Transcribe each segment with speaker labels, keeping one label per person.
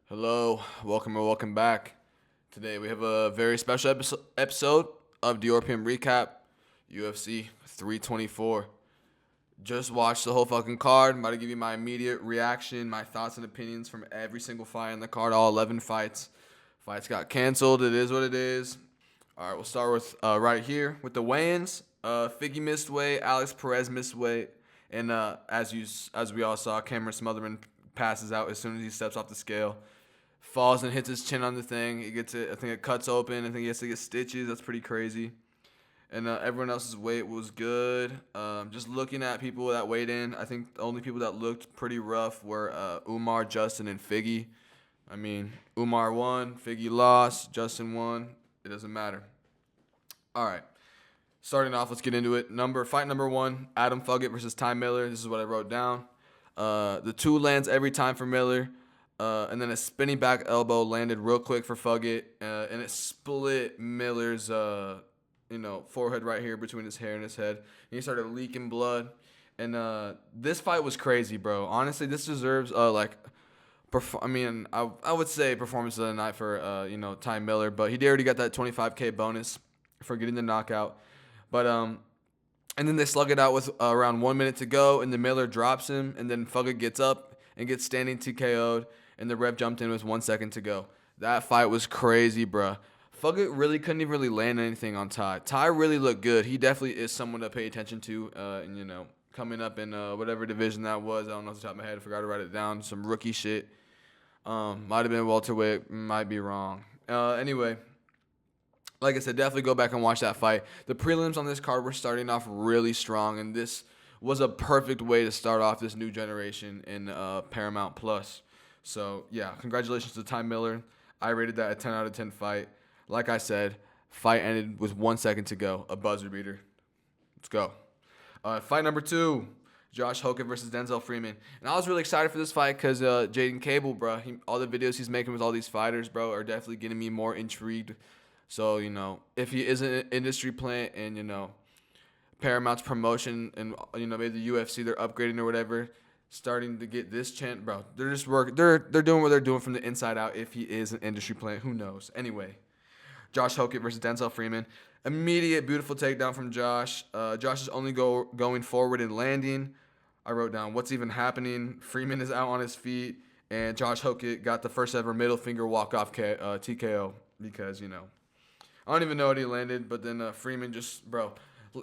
Speaker 1: Hello, welcome or welcome back. Today we have a very special episode of Diorpium Recap, UFC 324. Just watched the whole fucking card. I'm about to give you my immediate reaction, my thoughts and opinions from every single fight in the card, all 11 fights. Fights got canceled. It is what it is. All right, we'll start with right here with the weigh-ins. Figgy missed weight, Alex Perez missed weight, and as we all saw, Cameron Smotherman passes out as soon as he steps off the scale. Falls and hits his chin on the thing. He gets it. I think it cuts open. I think he has to get stitches. That's pretty crazy. And everyone else's weight was good. Just looking at people that weighed in, I think the only people that looked pretty rough were Umar, Justin, and Figgy. I mean, Umar won, Figgy lost, Justin won. It doesn't matter. All right. Starting off, let's get into it. Fight number one, Adam Fuggett versus Ty Miller. This is what I wrote down. The two lands every time for Miller. And then a spinning back elbow landed real quick for Fuggett, and it split Miller's, forehead right here between his hair and his head. And he started leaking blood. And this fight was crazy, bro. Honestly, this deserves I would say performance of the night for Ty Miller, but he already got that 25K bonus for getting the knockout. But and then they slug it out with around 1 minute to go, and then Miller drops him, and then Fuggett gets up and gets standing TKO'd, and the ref jumped in with 1 second to go. That fight was crazy, bruh. Fuggett really couldn't even really land anything on Ty. Ty really looked good. He definitely is someone to pay attention to, coming up in whatever division that was. I don't know off the top of my head. I forgot to write it down. Some rookie shit. Might have been welterweight. Might be wrong. Anyway. Like I said, definitely go back and watch that fight. The prelims on this card were starting off really strong, and this was a perfect way to start off this new generation in Paramount Plus. So, yeah, congratulations to Ty Miller. I rated that a 10 out of 10 fight. Like I said, fight ended with 1 second to go. A buzzer beater. Let's go. Fight number two, Josh Hogan versus Denzel Freeman. And I was really excited for this fight because Jaden Cable, bro, all the videos he's making with all these fighters, bro, are definitely getting me more intrigued. So, if he is an industry plant and, Paramount's promotion and, maybe the UFC, they're upgrading or whatever, starting to get this chance, bro, they're doing what they're doing from the inside out. If he is an industry plant, who knows? Anyway, Josh Hockett versus Denzel Freeman. Immediate beautiful takedown from Josh. Josh is only going forward and landing. I wrote down what's even happening. Freeman is out on his feet, and Josh Hockett got the first ever middle finger walk-off TKO because, I don't even know what he landed, but then Freeman just, bro,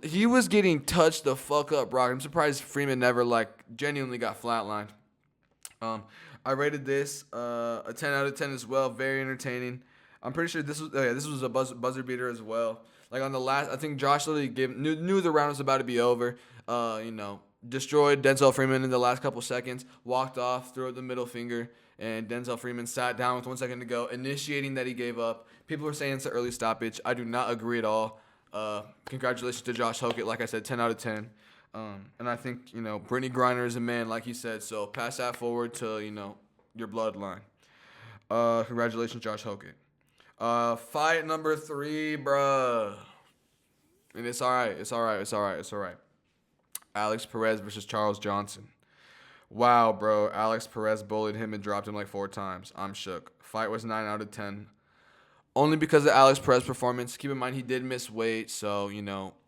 Speaker 1: he was getting touched the fuck up, bro. I'm surprised Freeman never, genuinely got flatlined. I rated this a 10 out of 10 as well. Very entertaining. I'm pretty sure this was a buzzer beater as well. Like on the last, I think Josh literally knew the round was about to be over. Destroyed Denzel Freeman in the last couple seconds, walked off, threw up the middle finger, and Denzel Freeman sat down with 1 second to go, initiating that he gave up. People are saying it's an early stoppage. I do not agree at all. Congratulations to Josh Hockett. Like I said, 10 out of 10. And I think, Brittany Griner is a man, like he said, so pass that forward to, your bloodline. Congratulations, Josh Hockett. Fight number three, bruh. And it's all right. Alex Perez versus Charles Johnson. Wow, bro. Alex Perez bullied him and dropped him like 4 times. I'm shook. Fight was 9 out of 10. Only because of Alex Perez's performance. Keep in mind, he did miss weight, so,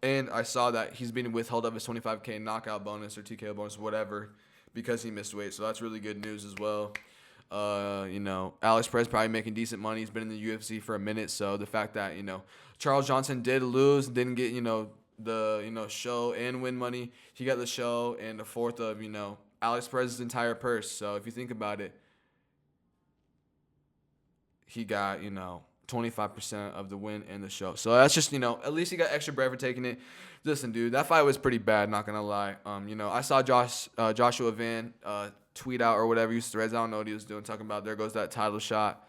Speaker 1: and I saw that he's being withheld of his 25K knockout bonus or TKO bonus, whatever, because he missed weight. So that's really good news as well. Alex Perez probably making decent money. He's been in the UFC for a minute, so the fact that, Charles Johnson did lose, didn't get, the show and win money. He got the show and a fourth of, Alex Perez's entire purse. So if you think about it, he got, 25% of the win and the show. So that's just, at least he got extra bread for taking it. Listen, dude, that fight was pretty bad, not going to lie. I saw Joshua Van tweet out or whatever, use threads. I don't know what he was doing, talking about there goes that title shot.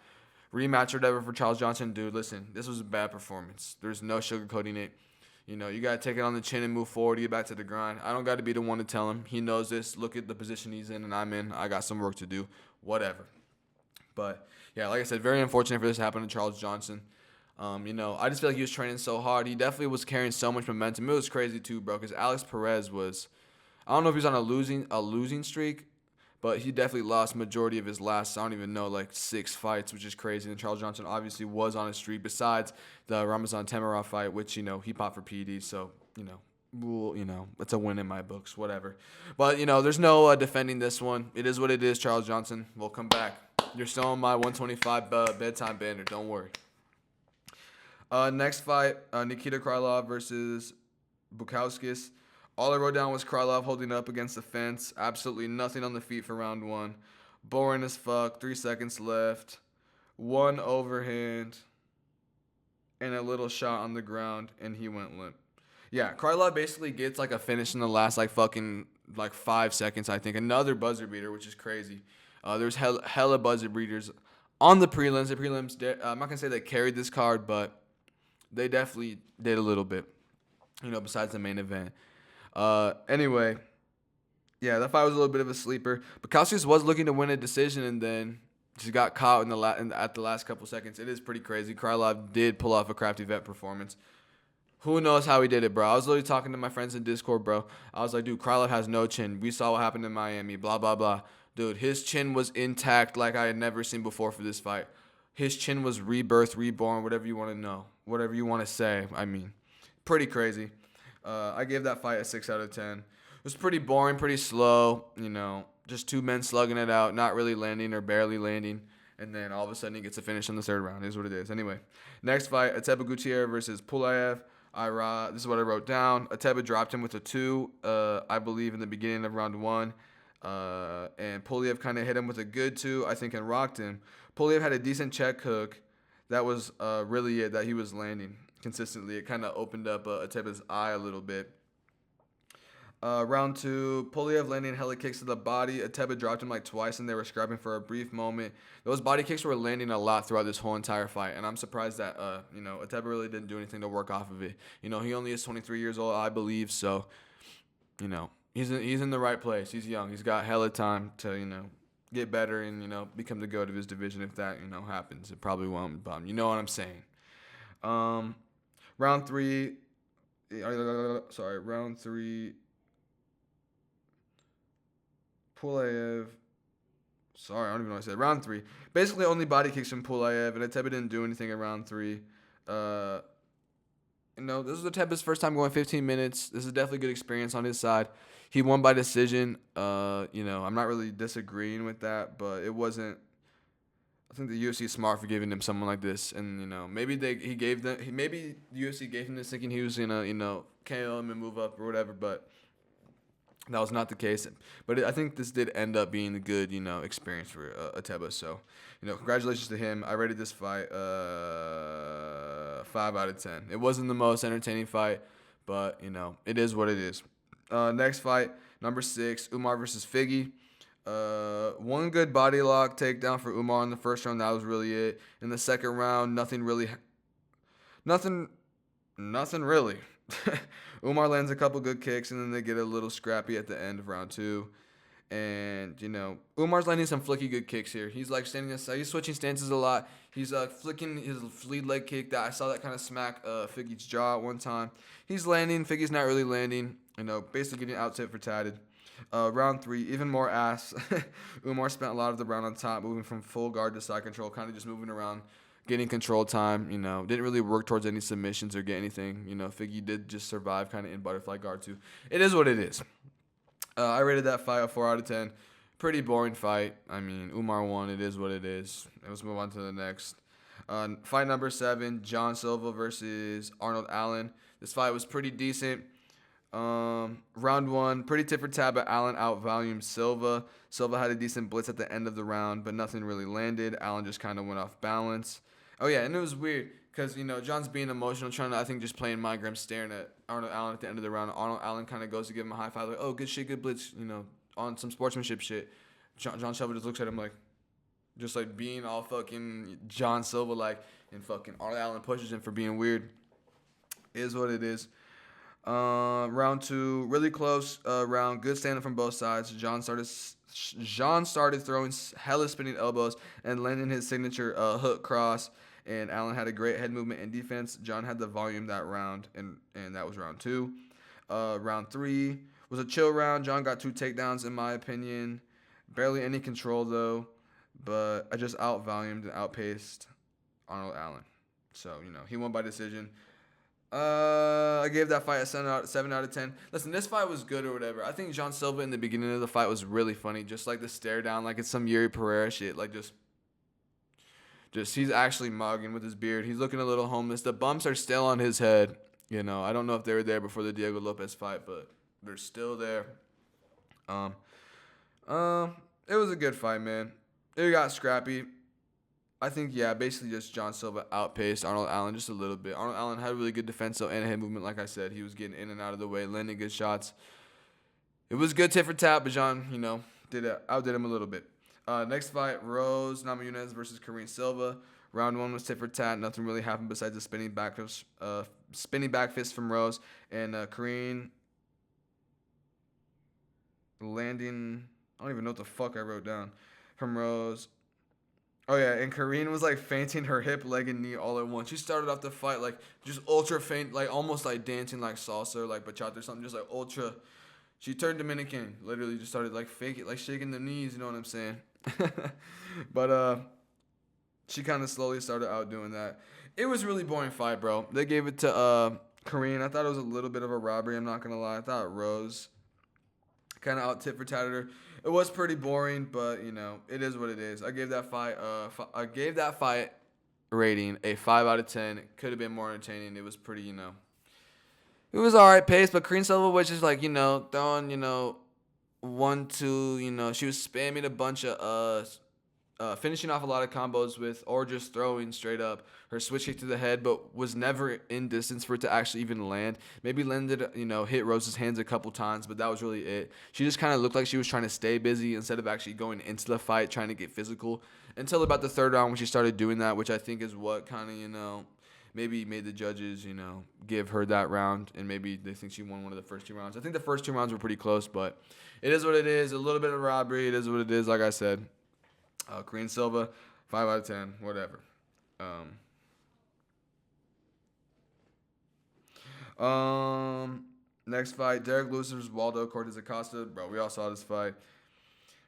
Speaker 1: Rematch or whatever for Charles Johnson. Dude, listen, this was a bad performance. There's no sugarcoating it. You got to take it on the chin and move forward, get back to the grind. I don't got to be the one to tell him. He knows this. Look at the position he's in and I'm in. I got some work to do. Whatever. But, yeah, like I said, very unfortunate for this to happen to Charles Johnson. I just feel like he was training so hard. He definitely was carrying so much momentum. It was crazy, too, bro, because Alex Perez was – I don't know if he was on a losing streak, But he definitely lost majority of his last, I don't even know, like 6 fights, which is crazy. And Charles Johnson obviously was on a streak besides the Ramazan Temirov fight, which, he popped for PED. So, it's a win in my books, whatever. But, there's no defending this one. It is what it is, Charles Johnson. We'll come back. You're still on my 125 bedtime banner. Don't worry. Next fight, Nikita Krylov versus Bukowskis. All I wrote down was Krylov holding up against the fence. Absolutely nothing on the feet for round one. Boring as fuck. 3 seconds left. One overhand. And a little shot on the ground. And he went limp. Yeah, Krylov basically gets like a finish in the last like 5 seconds, I think. Another buzzer beater, which is crazy. There's hella buzzer beaters on the prelims. The prelims, I'm not going to say they carried this card, but they definitely did a little bit, besides the main event. Anyway, yeah, that fight was a little bit of a sleeper. Bukowskis was looking to win a decision and then just got caught at the last couple seconds. It is pretty crazy. Krylov did pull off a crafty vet performance. Who knows how he did it, bro? I was literally talking to my friends in Discord, bro. I was like, dude, Krylov has no chin. We saw what happened in Miami, blah, blah, blah. Dude, his chin was intact like I had never seen before for this fight. His chin was rebirth, reborn, whatever you want to know. Whatever you want to say. I mean, pretty crazy. I gave that fight a 6 out of 10. It was pretty boring, pretty slow, just two men slugging it out, not really landing or barely landing. And then all of a sudden he gets a finish in the third round. It is what it is. Anyway, next fight, Ateba Gutierrez versus Pulaev. This is what I wrote down. Ateba dropped him with a 2, I believe, in the beginning of round 1. And Pulaev kind of hit him with a good 2, I think, and rocked him. Pulaev had a decent check hook. That was really it, that he was landing consistently. It kind of opened up Ateba's eye a little bit. Round 2, Pulaev landing hella kicks to the body. Ateba dropped him like twice, and they were scrapping for a brief moment. Those body kicks were landing a lot throughout this whole entire fight, and I'm surprised that Ateba really didn't do anything to work off of it. He only is 23 years old, I believe, so he's in the right place. He's young. He's got hella time to get better and become the GOAT of his division. If that happens, it probably won't. But you know what I'm saying. Round 3. Round 3. Pulaev. Sorry, I don't even know what I said. Round 3. Basically, only body kicks from Pulaev, and Ateba didn't do anything in round 3. This was Ateba's first time going 15 minutes. This is definitely a good experience on his side. He won by decision. I'm not really disagreeing with that, but it wasn't. I think the UFC is smart for giving him someone like this, and maybe the UFC gave him this thinking he was gonna KO him and move up or whatever, but that was not the case. But I think this did end up being a good experience for Ateba. So congratulations to him. I rated this fight 5 out of 10. It wasn't the most entertaining fight, but it is what it is. Next fight, number 6, Umar versus Figgy. One good body lock takedown for Umar in the first round. That was really it. In the second round, nothing really. Umar lands a couple good kicks, and then they get a little scrappy at the end of round 2. And, Umar's landing some flicky good kicks here. He's like standing aside. He's switching stances a lot. He's flicking his lead leg kick. That I saw that kind of smack Figgy's jaw at one time. He's landing. Figgy's not really landing. Basically getting out tit for tatted. Round 3, even more ass. Umar spent a lot of the round on top, moving from full guard to side control, kind of just moving around, getting control time. Didn't really work towards any submissions or get anything. Figgy did just survive kind of in butterfly guard too. It is what it is. I rated that fight a 4 out of 10. Pretty boring fight. I mean, Umar won. It is what it is. Let's move on to the next. Fight number 7, John Silva versus Arnold Allen. This fight was pretty decent. Round 1, pretty tit for tat, but Allen outvolumed Silva. Silva had a decent blitz at the end of the round, but nothing really landed. Allen just kind of went off balance. Oh, yeah, and it was weird because, John's being emotional, trying to, I think, just playing mind games, staring at Arnold Allen at the end of the round. Arnold Allen kind of goes to give him a high five, like, oh, good shit, good blitz, on some sportsmanship shit. John Silva just looks at him like, just like being all fucking John Silva like, and fucking Arnold Allen pushes him for being weird. Is what it is. Round 2, really close round. Good standing from both sides. John started throwing hella spinning elbows and landing his signature hook cross. And Allen had a great head movement and defense. John had the volume that round, and that was round 2. Round 3 was a chill round. John got 2 takedowns, in my opinion. Barely any control though, but I just outvolumed and outpaced Arnold Allen. So, he won by decision. I gave that fight a 7 out of 10. Listen, this fight was good or whatever. I think John Silva in the beginning of the fight was really funny. Just like the stare down, like it's some Yuri Pereira shit. Like just he's actually mugging with his beard. He's looking a little homeless. The bumps are still on his head. I don't know if they were there before the Diego Lopez fight, but they're still there. It was a good fight, man. It got scrappy. I think, yeah, basically just John Silva outpaced Arnold Allen just a little bit. Arnold Allen had really good defense and head movement, like I said. He was getting in and out of the way, landing good shots. It was good tit for tat, but John, outdid him a little bit. Next fight, Rose Namajunas versus Kareem Silva. Round 1 was tit for tat. Nothing really happened besides a spinning back fist from Rose. And Kareem landing, I don't even know what the fuck I wrote down, from Rose. Oh, yeah, and Karine was, feinting her hip, leg, and knee all at once. She started off the fight, just ultra faint, almost, dancing like salsa or, bachata or something, just, ultra. She turned Dominican, literally just started, fake it, shaking the knees, you know what I'm saying? But, she kind of slowly started outdoing that. It was a really boring fight, bro. They gave it to, Karine. I thought it was a little bit of a robbery, I'm not going to lie. I thought Rose kind of out tit for tatted her. It was pretty boring, but it is what it is. I gave that fight rating a 5 out of 10. It could have been more entertaining. It was pretty, it was all right pace, but Kareem Silva was just throwing, 1, 2, she was spamming a bunch of finishing off a lot of combos with, or just throwing straight up her switch kick to the head, but was never in distance for it to actually even land. Maybe landed, hit Rose's hands a couple times, but that was really it. She just kind of looked like she was trying to stay busy instead of actually going into the fight, trying to get physical, until about the third round when she started doing that, which I think is what kind of, maybe made the judges, give her that round, and maybe they think she won one of the first 2 rounds. I think the first 2 rounds were pretty close, but it is what it is. A little bit of robbery. It is what it is, like I said. Kareem Silva, 5 out of 10, whatever. Next fight, Derek Lewis versus Waldo Cortez Acosta. Bro, we all saw this fight.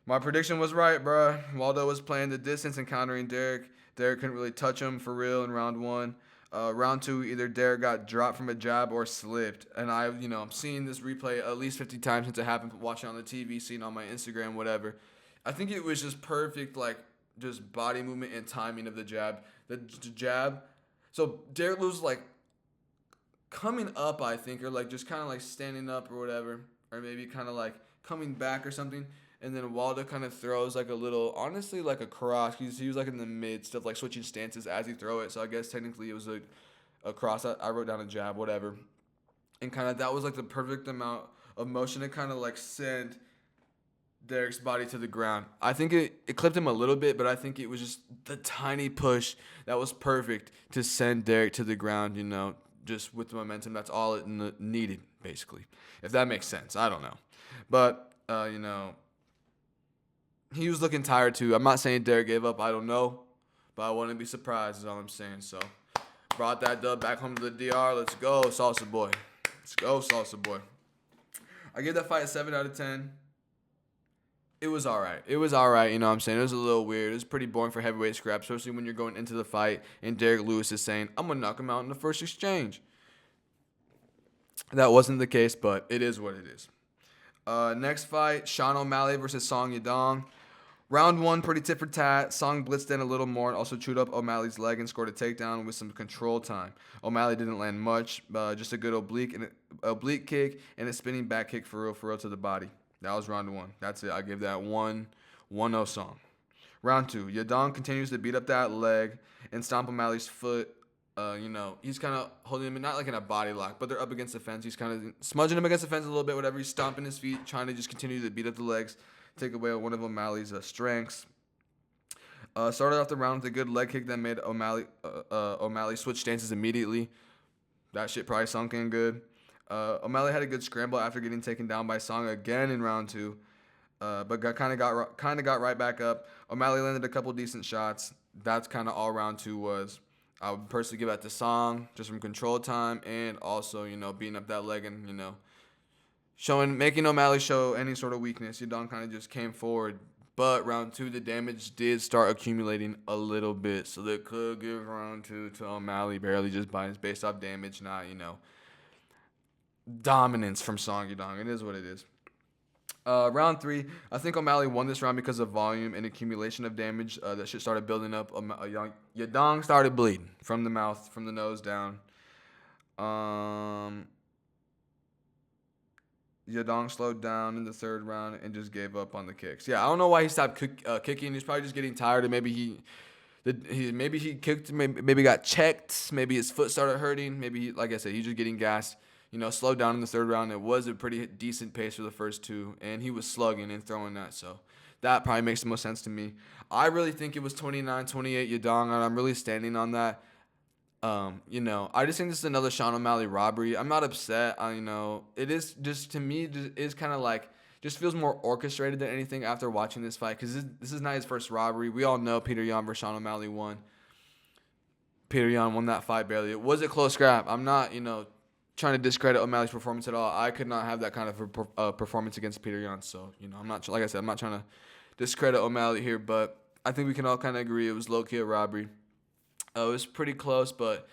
Speaker 1: My prediction was right, bro. Waldo was playing the distance and countering Derek. Derek couldn't really touch him for real in round 1. Round 2, either Derek got dropped from a jab or slipped. And I'm seeing this replay at least 50 times since it happened, watching on the TV, seeing on my Instagram, whatever. I think it was just perfect, just body movement and timing of the jab. The jab. So Derek Lewis was, coming up, I think, or, just kind of, standing up or whatever. Or maybe kind of, coming back or something. And then Waldo kind of throws, a little, honestly, a cross. He was, in the midst of, switching stances as he throw it. So I guess technically it was, a cross. I wrote down a jab, whatever. And kind of that was, the perfect amount of motion to kind of, send Derek's body to the ground. I think it clipped him a little bit, but I think it was just the tiny push that was perfect to send Derek to the ground, just with the momentum. That's all it needed, basically. If that makes sense. I don't know. But, he was looking tired, too. I'm not saying Derek gave up. I don't know. But I wouldn't be surprised is all I'm saying. So, brought that dub back home to the DR. Let's go, Salsa Boy. Let's go, Salsa Boy. I gave that fight a 7 out of 10. It was all right. It was all right, you know what I'm saying? It was a little weird. It was pretty boring for heavyweight scrap, especially when you're going into the fight and Derek Lewis is saying, I'm going to knock him out in the first exchange. That wasn't the case, but it is what it is. Next fight, Sean O'Malley versus Song Yadong. Round 1, pretty tit for tat. Song blitzed in a little more and also chewed up O'Malley's leg and scored a takedown with some control time. O'Malley didn't land much, just a good oblique kick and a spinning back kick for real to the body. That was round 1. That's it. I give that 1-0 Song. Round 2, Yadong continues to beat up that leg and stomp O'Malley's foot. He's kind of holding him, not like in a body lock, but they're up against the fence. He's kind of smudging him against the fence a little bit, whatever. He's stomping his feet, trying to just continue to beat up the legs, take away one of O'Malley's strengths. Started off the round with a good leg kick that made O'Malley switch stances immediately. That shit probably sunk in good. O'Malley had a good scramble after getting taken down by Song again in round 2, but got right back up. O'Malley landed a couple decent shots. That's kind of all round 2 was. I would personally give that to Song just from control time and also, beating up that leg and, making O'Malley show any sort of weakness. Yadong kind of just came forward, But round two, the damage did start accumulating a little bit. So they could give round two to O'Malley barely just based off damage, not, dominance from Song Yadong. It is what it is. Round three, I think O'Malley won this round because of volume and accumulation of damage. That shit started building up. Yadong started bleeding from the mouth, from the nose down. Yadong slowed down in the third round and just gave up on the kicks. Yeah, I don't know why he stopped kicking. He's probably just getting tired, and maybe he kicked, maybe got checked, maybe his foot started hurting, maybe like I said, he's just getting gassed. Slowed down in the third round. It was a pretty decent pace for the first two, and he was slugging and throwing that, so that probably makes the most sense to me. I really think it was 29-28 Yadong, and I'm really standing on that. I just think this is another Sean O'Malley robbery. I'm not upset. It is just, to me, just is kind of like, just feels more orchestrated than anything after watching this fight, because this is not his first robbery. We all know Peter Yan versus Sean O'Malley won. Peter Yan won that fight barely. It was a close scrap. I'm not, trying to discredit O'Malley's performance at all. I could not have that kind of a performance against Peter Yan. So, I'm not, like I said, I'm not trying to discredit O'Malley here, but I think we can all kind of agree it was low-key a robbery. It was pretty close, but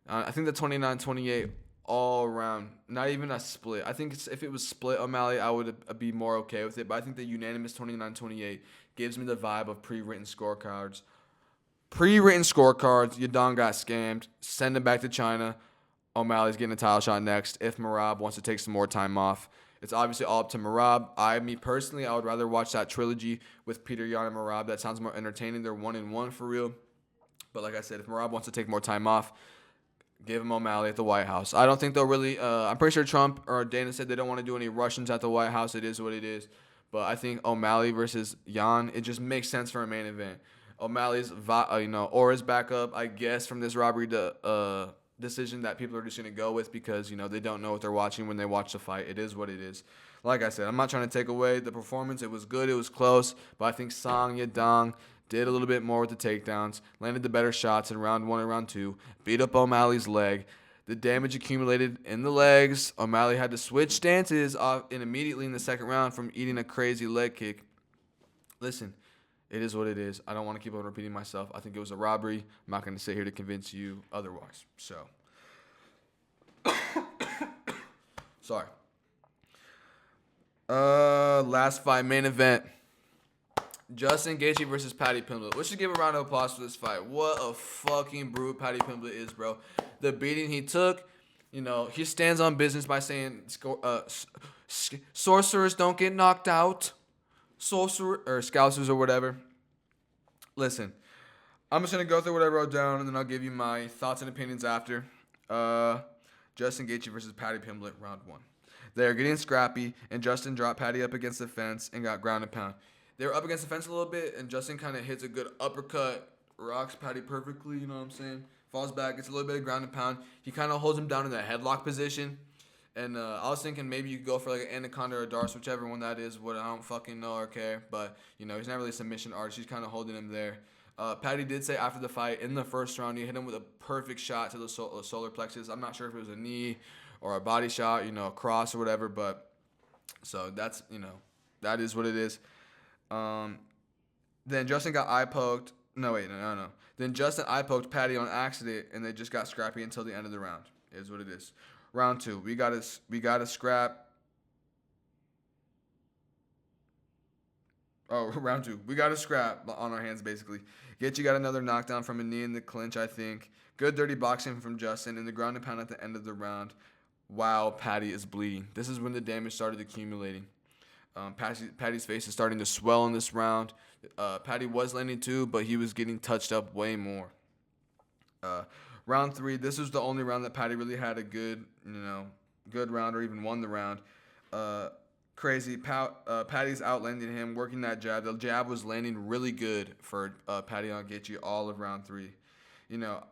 Speaker 1: I think the 29-28 all around, not even a split. I think if it was split O'Malley, I would be more okay with it, but I think the unanimous 29-28 gives me the vibe of pre-written scorecards. Yadong got scammed, send him back to China. O'Malley's getting a title shot next if Merab wants to take some more time off. It's obviously all up to Merab. Me personally, I would rather watch that trilogy with Peter Yan and Merab. That sounds more entertaining. They're 1-1 for real. But like I said, if Merab wants to take more time off, give him O'Malley at the White House. I don't think they'll really I'm pretty sure Trump or Dana said they don't want to do any Russians at the White House. It is what it is. But I think O'Malley versus Yan, it just makes sense for a main event. O'Malley's aura's back up, I guess, from this robbery decision that people are just going to go with because, they don't know what they're watching when they watch the fight. It is what it is. Like I said, I'm not trying to take away the performance. It was good. It was close. But I think Song Yadong did a little bit more with the takedowns, landed the better shots in round one and round two, beat up O'Malley's leg. The damage accumulated in the legs. O'Malley had to switch stances immediately in the second round from eating a crazy leg kick. Listen, it is what it is. I don't want to keep on repeating myself. I think it was a robbery. I'm not going to sit here to convince you otherwise. So, sorry. Last fight, main event. Justin Gaethje versus Paddy Pimblett. Let's just give a round of applause for this fight. What a fucking brute Paddy Pimblett is, bro. The beating he took, he stands on business by saying sorcerers don't get knocked out. Scousers or whatever. Listen, I'm just going to go through what I wrote down, and then I'll give you my thoughts and opinions after. Justin Gaethje versus Paddy Pimblett, round one. They're getting scrappy, and Justin dropped Paddy up against the fence and got ground and pound. They were up against the fence a little bit, and Justin kind of hits a good uppercut, rocks Paddy perfectly, you know what I'm saying? Falls back, gets a little bit of ground and pound. He kind of holds him down in the headlock position. And I was thinking maybe you could go for like an Anaconda or a Darce, whichever one that is. What I don't fucking know or care. But, he's not really a submission artist. He's kind of holding him there. Paddy did say after the fight, in the first round, he hit him with a perfect shot to the solar plexus. I'm not sure if it was a knee or a body shot, a cross or whatever. But, so that's, that is what it is. Then Justin got eye poked. No. Then Justin eye poked Paddy on accident, and they just got scrappy until the end of the round. It is what it is. Round two, we got a scrap. Oh, round two, we got a scrap on our hands basically. Gaethje got another knockdown from a knee in the clinch, I think. Good dirty boxing from Justin, and the ground and pound at the end of the round. Wow, Paddy is bleeding. This is when the damage started accumulating. Paddy's face is starting to swell in this round. Paddy was landing too, but he was getting touched up way more. Round three, this was the only round that Paddy really had a good round or even won the round. Crazy. Paddy's outlanding him, working that jab. The jab was landing really good for Paddy on Gaethje all of round three.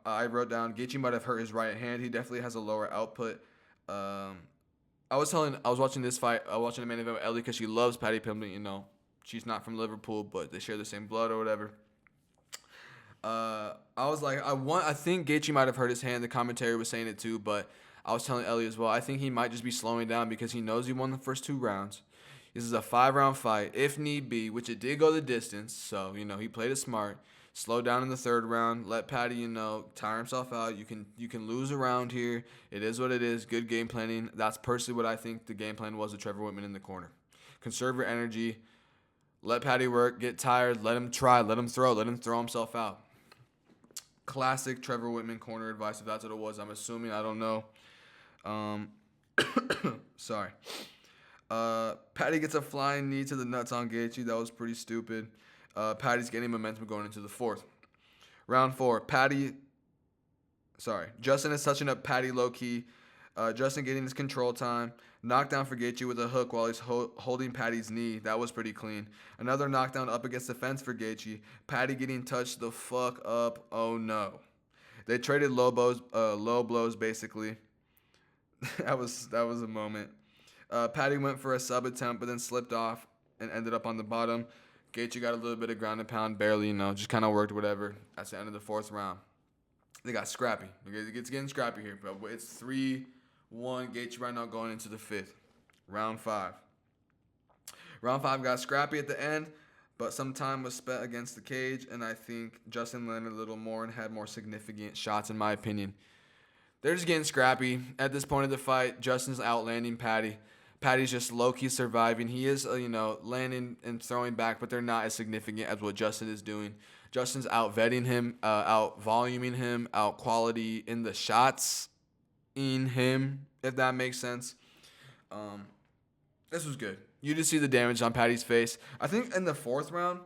Speaker 1: I wrote down Gaethje might have hurt his right hand. He definitely has a lower output. I was watching this fight. I was watching the main event with Ellie because she loves Paddy Pimblett. She's not from Liverpool, but they share the same blood or whatever. I was like, I think Gaethje might have hurt his hand. The commentary was saying it too, but I was telling Ellie as well, I think he might just be slowing down because he knows he won the first two rounds. This is a 5-round fight, if need be, which it did go the distance. So, he played it smart. Slow down in the third round. Let Patty, tire himself out. You can lose a round here. It is what it is. Good game planning. That's personally what I think the game plan was with Trevor Whitman in the corner. Conserve your energy. Let Patty work. Get tired. Let him try. Let him throw. Let him throw himself out. Classic Trevor Whitman corner advice, if that's what it was. I'm assuming. I don't know. Sorry. Patty gets a flying knee to the nuts on Gaethje. That was pretty stupid. Patty's getting momentum going into the fourth. Round 4. Justin is touching up Patty low-key. Justin getting his control time. Knockdown for Gaethje with a hook while he's holding Patty's knee. That was pretty clean. Another knockdown up against the fence for Gaethje. Patty getting touched the fuck up. Oh no. They traded low blows basically. that was a moment. Patty went for a sub attempt but then slipped off and ended up on the bottom. Gaethje got a little bit of ground and pound, barely, just kind of worked whatever. That's the end of the fourth round. They got scrappy. It's getting scrappy here, but it's 3-1 Gaethje right now going into the fifth. Round 5. Round 5 got scrappy at the end, but some time was spent against the cage, and I think Justin landed a little more and had more significant shots, in my opinion. They're just getting scrappy. At this point of the fight, Justin's outlanding Patty. Patty's just low-key surviving. He is, landing and throwing back, but they're not as significant as what Justin is doing. Justin's out-vetting him, out-voluming him, out-quality in the shots in him, if that makes sense. This was good. You just see the damage on Patty's face. I think in the fourth round,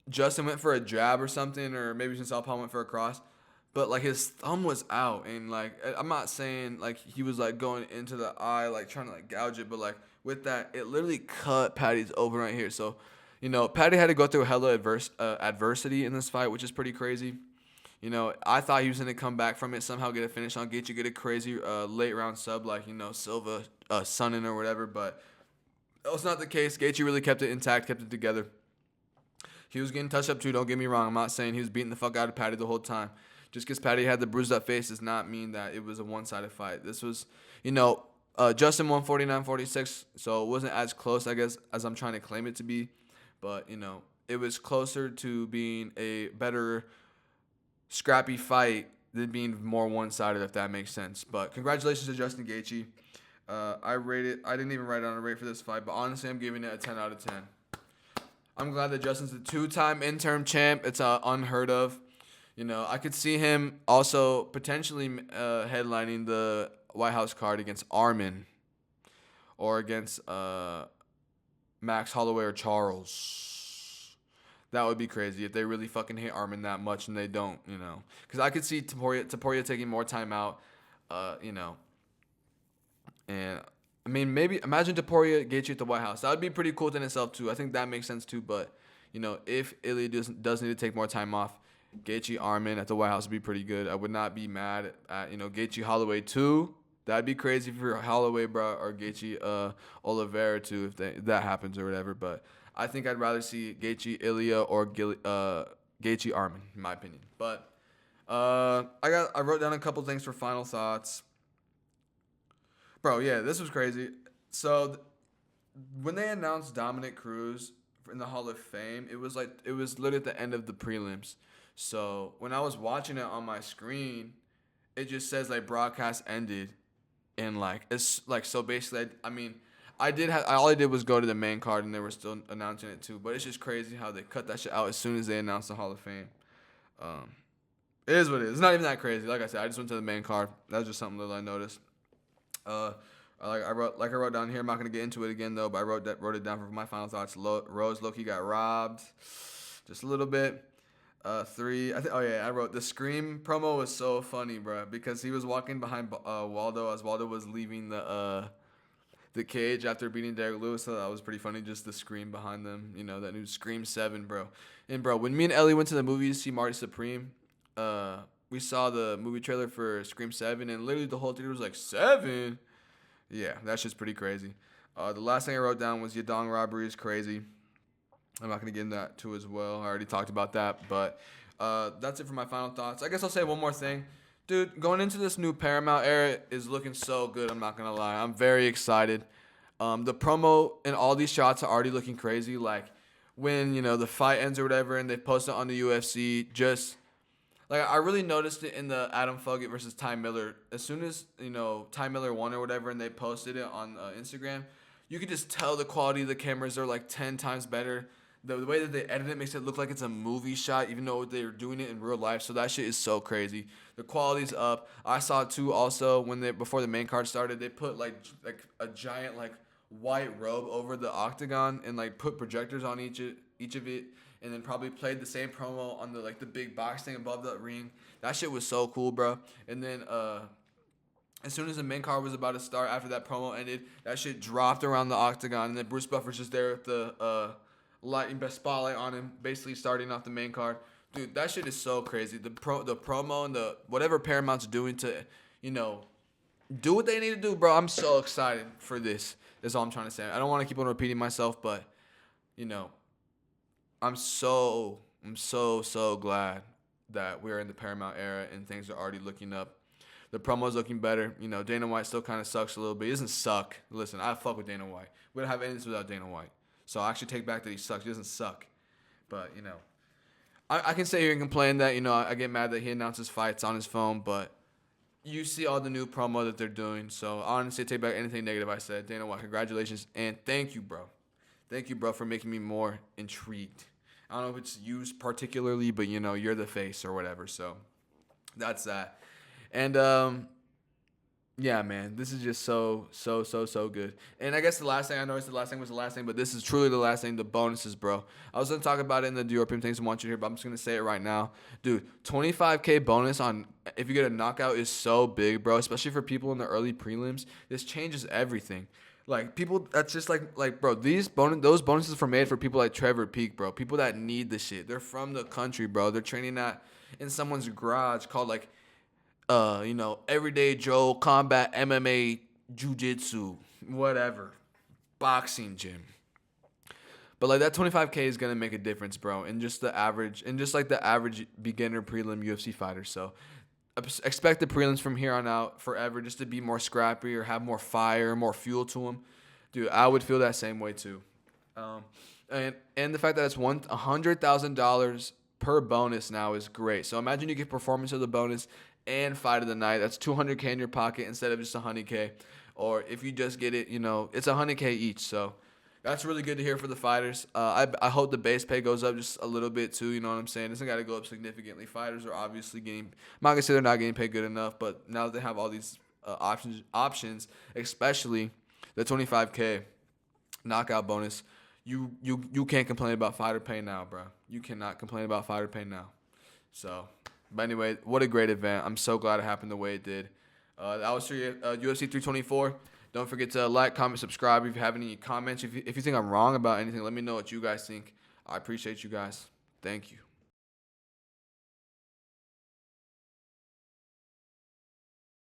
Speaker 1: Justin went for a jab or something, or maybe Southpaw went for a cross. But, his thumb was out, and, I'm not saying, he was, going into the eye, trying to, gouge it. But, with that, it literally cut Patty's open right here. So, Patty had to go through hella adversity in this fight, which is pretty crazy. I thought he was going to come back from it, somehow get a finish on Gaethje, get a crazy late-round sub Silva, Sonnen or whatever. But that was not the case. Gaethje really kept it intact, kept it together. He was getting touched up, too. Don't get me wrong. I'm not saying he was beating the fuck out of Patty the whole time. Just because Patty had the bruised up face does not mean that it was a one-sided fight. This was, Justin won 49-46, so it wasn't as close, I guess, as I'm trying to claim it to be. But, it was closer to being a better scrappy fight than being more one-sided, if that makes sense. But congratulations to Justin Gaethje. I didn't even write down a rate for this fight, but honestly, I'm giving it a 10 out of 10. I'm glad that Justin's a 2-time interim champ. It's unheard of. I could see him also potentially headlining the White House card against Armin or against Max Holloway or Charles. That would be crazy if they really fucking hate Armin that much and they don't, Because I could see Topuria taking more time out, And, maybe imagine Topuria Gaethje at the White House. That would be pretty cool in itself, too. I think that makes sense, too. But, if Ilya does need to take more time off, Gaethje Armin at the White House would be pretty good. I would not be mad at Gaethje Holloway too. That'd be crazy for Holloway, bro, or Gaethje Oliveira too if that happens or whatever. But I think I'd rather see Gaethje Ilya or Gaethje Armin, in my opinion. But I wrote down a couple things for final thoughts. Bro, yeah, this was crazy. So when they announced Dominic Cruz in the Hall of Fame, it was literally at the end of the prelims. So when I was watching it on my screen, it just says broadcast ended, and it's so basically all I did was go to the main card and they were still announcing it too. But it's just crazy how they cut that shit out as soon as they announced the Hall of Fame. It is what it is. It's not even that crazy. Like I said, I just went to the main card. That was just something that I noticed. I wrote down here. I'm not gonna get into it again though, but I wrote it down for my final thoughts. Rose Loki got robbed, just a little bit. 3. I wrote the Scream promo was so funny, bro, because he was walking behind Waldo as Waldo was leaving the cage after beating Derek Lewis. So that was pretty funny, just the scream behind them. That new Scream 7, bro. And bro, when me and Ellie went to the movie to see Marty Supreme, we saw the movie trailer for Scream 7, and literally the whole theater was like 7. Yeah, that's just pretty crazy. The last thing I wrote down was Yadong robbery is crazy. I'm not going to get into that too as well. I already talked about that. But that's it for my final thoughts. I guess I'll say one more thing. Dude, going into this new Paramount era is looking so good. I'm not gonna lie. I'm very excited. The promo and all these shots are already looking crazy. Like when the fight ends or whatever, and they post it on the UFC. Just like I really noticed it in the Adam Foggett versus Ty Miller. As soon as Ty Miller won or whatever, and they posted it on Instagram, you could just tell the quality of the cameras are like 10 times better. The way that they edit it makes it look like it's a movie shot, even though they're doing it in real life. So that shit is so crazy. The quality's up. I saw too also when before the main card started, they put like a giant like white robe over the octagon and like put projectors on each of it, and then probably played the same promo on the big box thing above the ring. That shit was so cool, bro. And then as soon as the main card was about to start, after that promo ended, that shit dropped around the octagon, and then Bruce Buffer's just there with the best spotlight on him, basically starting off the main card. Dude, that shit is so crazy. The promo and the whatever Paramount's doing to, do what they need to do, bro. I'm so excited for this. That's all I'm trying to say. I don't want to keep on repeating myself, but I'm so glad that we're in the Paramount era and things are already looking up. The promo's looking better. Dana White still kind of sucks a little bit. He doesn't suck. Listen, I fuck with Dana White. We don't have any of this without Dana White. So I actually take back that he sucks. He doesn't suck. But, I can sit here and complain that, I get mad that he announces fights on his phone, but you see all the new promo that they're doing. So honestly, I take back anything negative I said. Dana White, congratulations. And thank you, bro. Thank you, bro, for making me more intrigued. I don't know if it's used particularly, but, you're the face or whatever. So that's that. And, yeah, man, this is just so good. And I guess the last thing, I know it's the last thing was the last thing, but this is truly the last thing, the bonuses, bro. I was going to talk about it in the Diorpium things I want you to hear, but I'm just going to say it right now. Dude, 25K bonus on if you get a knockout is so big, bro, especially for people in the early prelims. This changes everything. Like, people, that's just like bro, those bonuses are made for people like Trevor Peak, bro. People that need the shit. They're from the country, bro. They're training in someone's garage called, Everyday Joe Combat MMA Jiu-Jitsu, whatever, boxing gym. But that 25K is gonna make a difference, bro, in just the average beginner prelim UFC fighter. So expect the prelims from here on out forever just to be more scrappy or have more fire, more fuel to them. Dude, I would feel that same way too. And the fact that it's $100,000 per bonus now is great. So imagine you get performance of the bonus and fight of the night. That's $200K in your pocket instead of just $100K. Or if you just get it, it's $100K each. So that's really good to hear for the fighters. I hope the base pay goes up just a little bit too. You know what I'm saying? It's got to go up significantly. Fighters are obviously getting. I'm not gonna say they're not getting paid good enough, but now that they have all these options, especially the 25K knockout bonus, you can't complain about fighter pay now, bro. You cannot complain about fighter pay now. So. But anyway, what a great event. I'm so glad it happened the way it did. That was for UFC 324. Don't forget to like, comment, subscribe. If you have any comments, if you think I'm wrong about anything, let me know what you guys think. I appreciate you guys. Thank you.